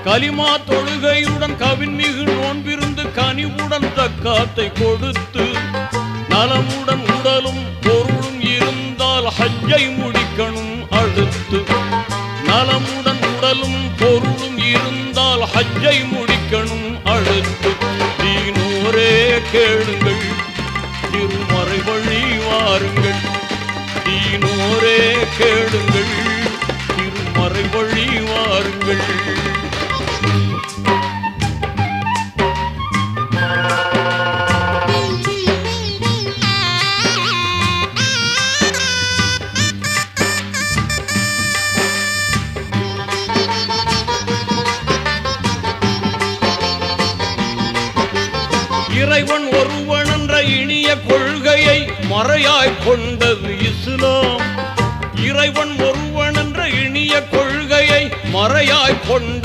கலிமா தொழுகையுடன் கவின்மிகு நோன்பிருந்து கனிவுடன் தக்காத்தை கொடுத்து நலமுடன் உடலும் பொருளும் இருந்தால் ஹஜ்ஜை முடிக்கணும் அடுத்து. நலமுடன் உடலும் பொருளும் இருந்தால் ஹஜ்ஜை முடிக்கணும் அடுத்து. தீனோரே கேளுங்கள், திருமறை வழி வாருங்கள். தீனோரே கேளுங்கள், திருமறை வழி வாருங்கள். இறைவன் ஒருவன் என்ற இனிய கொள்கையை மறையாய் கொண்டது இஸ்லாம். இறைவன் ஒருவன் என்ற இனிய கொள்கையை மறையாய் கொண்டது